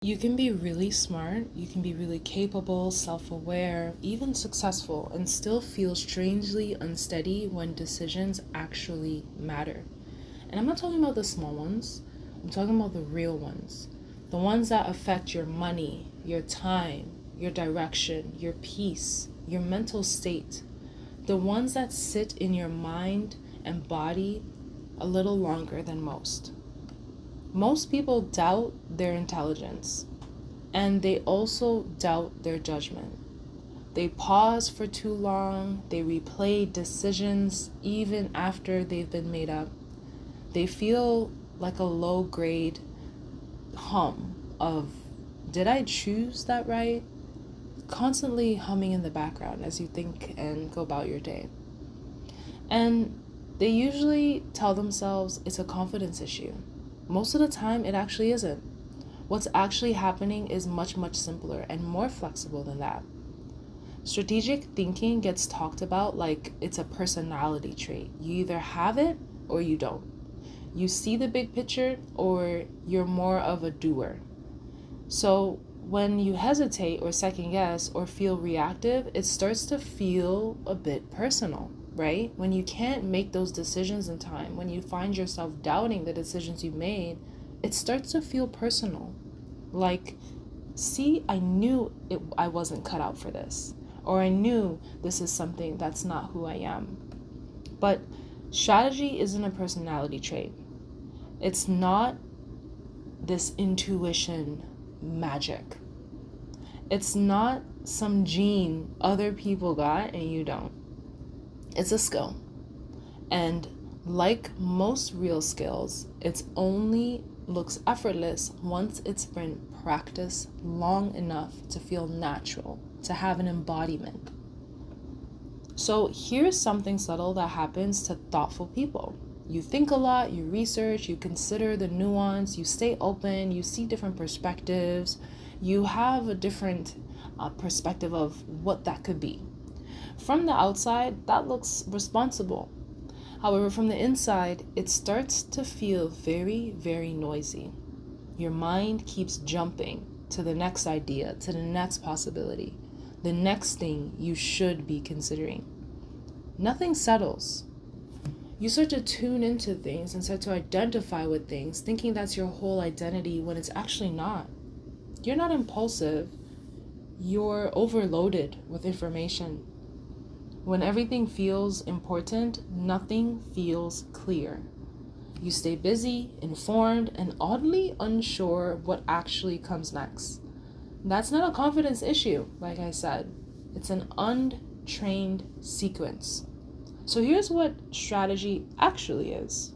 You can be really smart, you can be really capable, self aware, even successful, and still feel strangely unsteady when decisions actually matter. And I'm not talking about the small ones, I'm talking about the real ones. The ones that affect your money, your time, your direction, your peace, your mental state. The ones that sit in your mind and body a little longer than most. Most people doubt their intelligence, and they also doubt their judgment. They pause for too long, they replay decisions even after they've been made up. They feel like a low grade hum of, did I choose that right? Constantly humming in the background as you think and go about your day. And they usually tell themselves it's a confidence issue. Most of the time, it actually isn't. What's actually happening is much, much simpler and more flexible than that. Strategic thinking gets talked about like it's a personality trait. You either have it or you don't. You see the big picture or you're more of a doer. So when you hesitate or second guess or feel reactive, it starts to feel a bit personal, right? When you can't make those decisions in time, when you find yourself doubting the decisions you made, it starts to feel personal. Like, see, I knew I wasn't cut out for this, or I knew this is something that's not who I am. But strategy isn't a personality trait. It's not this intuition magic. It's not some gene other people got and you don't. It's a skill. And like most real skills, it only looks effortless once it's been practiced long enough to feel natural, to have an embodiment. So here's something subtle that happens to thoughtful people. You think a lot, you research, you consider the nuance, you stay open, you see different perspectives, you have a different perspective of what that could be. From the outside, that looks responsible. However, from the inside, it starts to feel very, very noisy. Your mind keeps jumping to the next idea, to the next possibility, the next thing you should be considering. Nothing settles. You start to tune into things and start to identify with things, thinking that's your whole identity when it's actually not. You're not impulsive. You're overloaded with information. When everything feels important, nothing feels clear. You stay busy, informed, and oddly unsure what actually comes next. That's not a confidence issue, like I said. It's an untrained sequence. So here's what strategy actually is.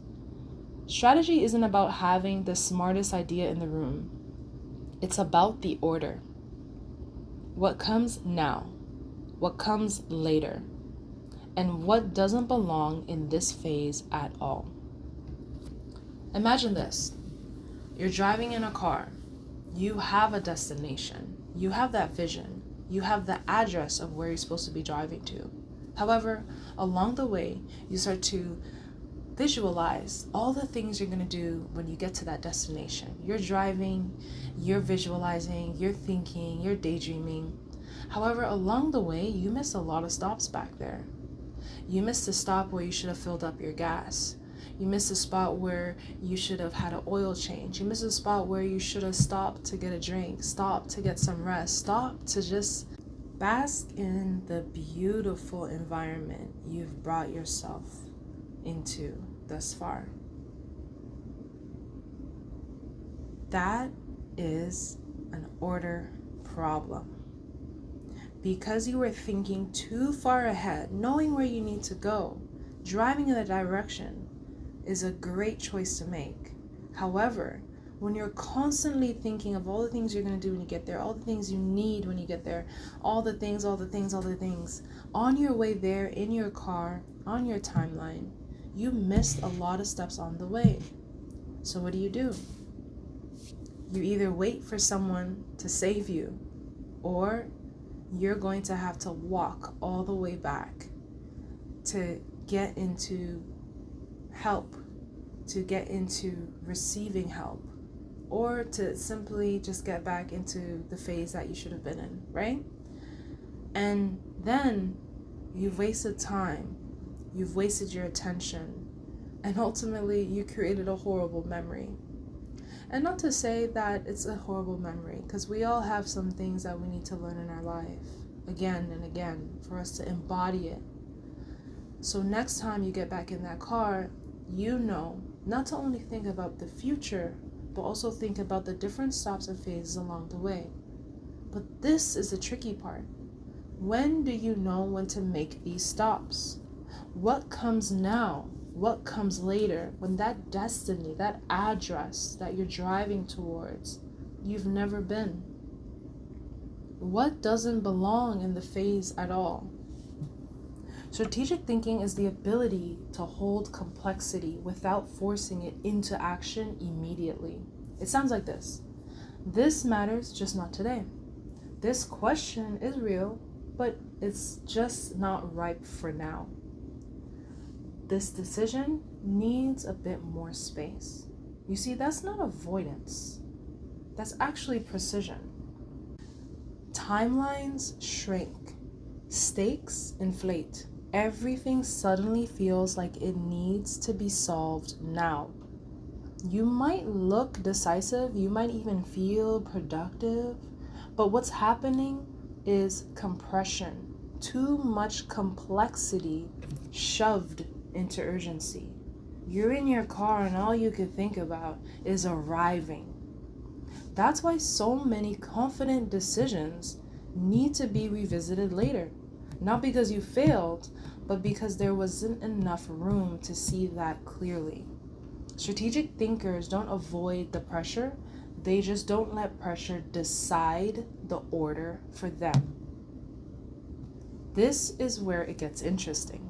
Strategy isn't about having the smartest idea in the room. It's about the order. What comes now? What comes later? And what doesn't belong in this phase at all. Imagine this. You're driving in a car. You have a destination. You have that vision. You have the address of where you're supposed to be driving to. However, along the way, you start to visualize all the things you're going to do when you get to that destination. You're driving, you're visualizing, you're thinking, you're daydreaming. However, along the way, you miss a lot of stops back there. You missed a stop where you should have filled up your gas. You missed a spot where you should have had an oil change. You missed a spot where you should have stopped to get a drink, stopped to get some rest, stopped to just bask in the beautiful environment you've brought yourself into thus far. That is an order problem. Because you were thinking too far ahead, knowing where you need to go, driving in that direction is a great choice to make. However, when you're constantly thinking of all the things you're going to do when you get there, all the things you need when you get there, all the things, on your way there, in your car, on your timeline, you missed a lot of steps on the way. So what do? You either wait for someone to save you, or you're going to have to walk all the way back to get into help, to get into receiving help, or to simply just get back into the phase that you should have been in, right? And then you've wasted time, you've wasted your attention, and ultimately you created a horrible memory. And not to say that it's a horrible memory, because we all have some things that we need to learn in our life again and again for us to embody it. So next time you get back in that car, you know not to only think about the future, but also think about the different stops and phases along the way. But this is the tricky part. When do you know when to make these stops? What comes now? What comes later? When that destiny, that address that you're driving towards, you've never been? What doesn't belong in the phase at all? Strategic thinking is the ability to hold complexity without forcing it into action immediately. It sounds like this. This matters, just not today. This question is real, but it's just not ripe for now. This decision needs a bit more space. You see, that's not avoidance. That's actually precision. Timelines shrink. Stakes inflate. Everything suddenly feels like it needs to be solved now. You might look decisive, you might even feel productive, but what's happening is compression. Too much complexity shoved into urgency. You're in your car and all you can think about is arriving. That's why so many confident decisions need to be revisited later. Not because you failed, but because there wasn't enough room to see that clearly. Strategic thinkers don't avoid the pressure, they just don't let pressure decide the order for them. This is where it gets interesting.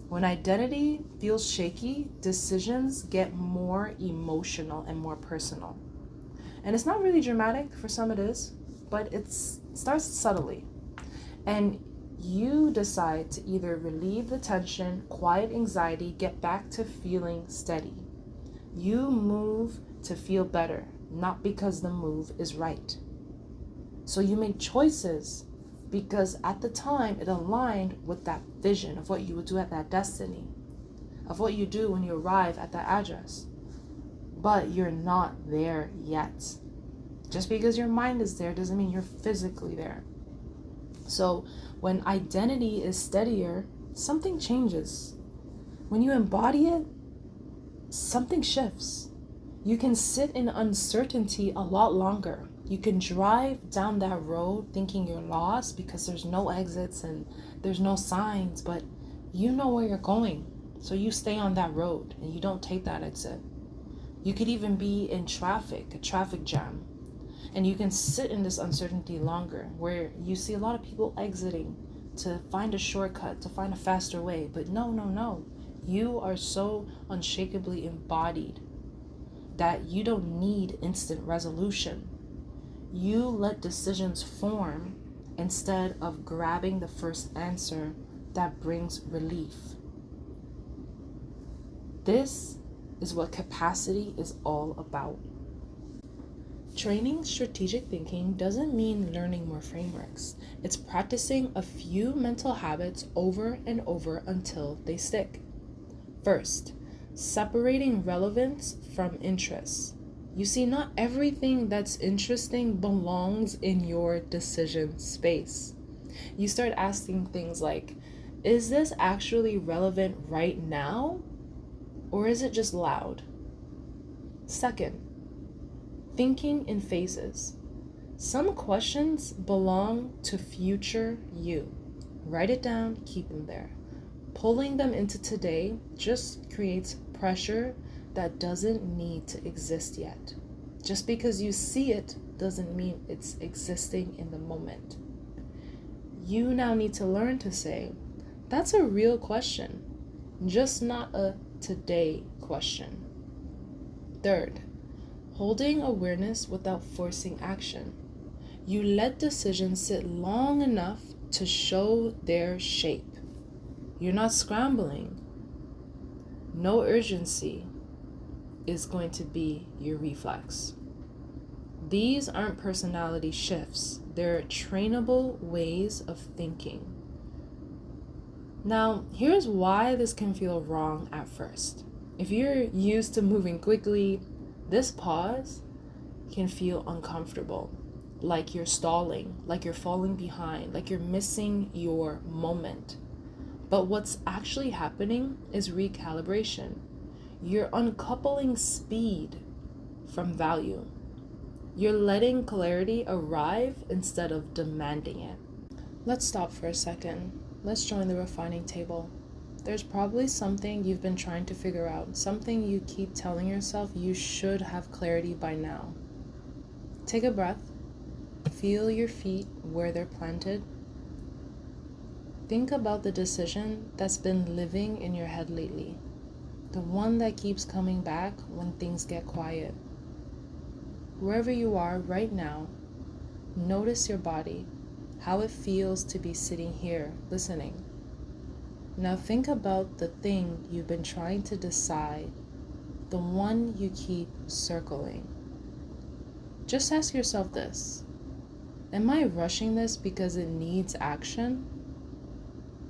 When identity feels shaky, decisions get more emotional and more personal. And it's not really dramatic, for some it is, but it starts subtly. And you decide to either relieve the tension, quiet anxiety, get back to feeling steady. You move to feel better, not because the move is right. So you make choices because at the time it aligned with that vision of what you would do at that destiny, of what you do when you arrive at that address. But you're not there yet. Just because your mind is there doesn't mean you're physically there. So when identity is steadier, something changes. When you embody it, something shifts. You can sit in uncertainty a lot longer. You can drive down that road thinking you're lost because there's no exits and there's no signs, but you know where you're going. So you stay on that road and you don't take that exit. You could even be in traffic, a traffic jam, and you can sit in this uncertainty longer, where you see a lot of people exiting to find a shortcut, to find a faster way. But no. You are so unshakably embodied that you don't need instant resolution. You let decisions form instead of grabbing the first answer that brings relief. This is what capacity is all about. Training strategic thinking doesn't mean learning more frameworks. It's practicing a few mental habits over and over until they stick. First, separating relevance from interest. You see, not everything that's interesting belongs in your decision space. You start asking things like, is this actually relevant right now? Or is it just loud? Second, thinking in phases. Some questions belong to future you. Write it down, keep them there. Pulling them into today just creates pressure that doesn't need to exist yet. Just because you see it doesn't mean it's existing in the moment. You now need to learn to say, that's a real question, just not a today question. Third, holding awareness without forcing action. You let decisions sit long enough to show their shape. You're not scrambling. No urgency is going to be your reflex. These aren't personality shifts, they're trainable ways of thinking. Now, here's why this can feel wrong at first. If you're used to moving quickly, this pause can feel uncomfortable, like you're stalling, like you're falling behind, like you're missing your moment. But what's actually happening is recalibration. You're uncoupling speed from value. You're letting clarity arrive instead of demanding it. Let's stop for a second. Let's join the refining table. There's probably something you've been trying to figure out, something you keep telling yourself you should have clarity by now. Take a breath. Feel your feet where they're planted. Think about the decision that's been living in your head lately, the one that keeps coming back when things get quiet. Wherever you are right now, notice your body, how it feels to be sitting here listening. Now think about the thing you've been trying to decide, the one you keep circling. Just ask yourself this: am I rushing this because it needs action?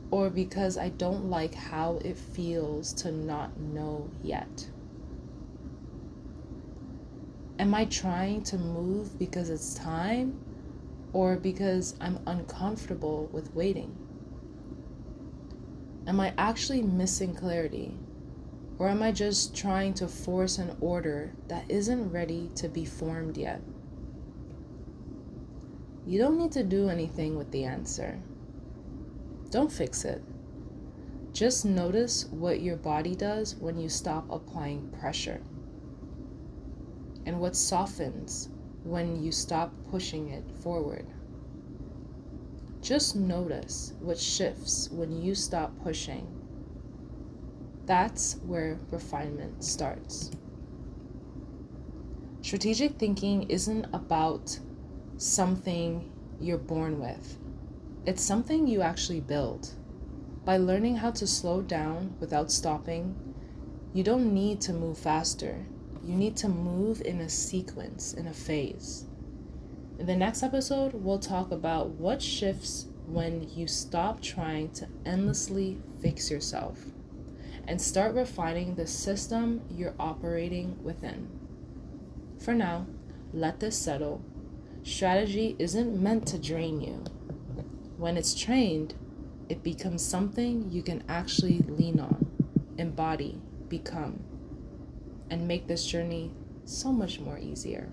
Or because I don't like how it feels to not know yet? Am I trying to move because it's time, or because I'm uncomfortable with waiting? Am I actually missing clarity, or am I just trying to force an order that isn't ready to be formed yet? You don't need to do anything with the answer. Don't fix it. Just notice what your body does when you stop applying pressure, and what softens when you stop pushing it forward. Just notice what shifts when you stop pushing. That's where refinement starts. Strategic thinking isn't about something you're born with. It's something you actually build. By learning how to slow down without stopping, you don't need to move faster. You need to move in a sequence, in a phase. In the next episode, we'll talk about what shifts when you stop trying to endlessly fix yourself and start refining the system you're operating within. For now, let this settle. Strategy isn't meant to drain you. When it's trained, it becomes something you can actually lean on, embody, become, and make this journey so much more easier.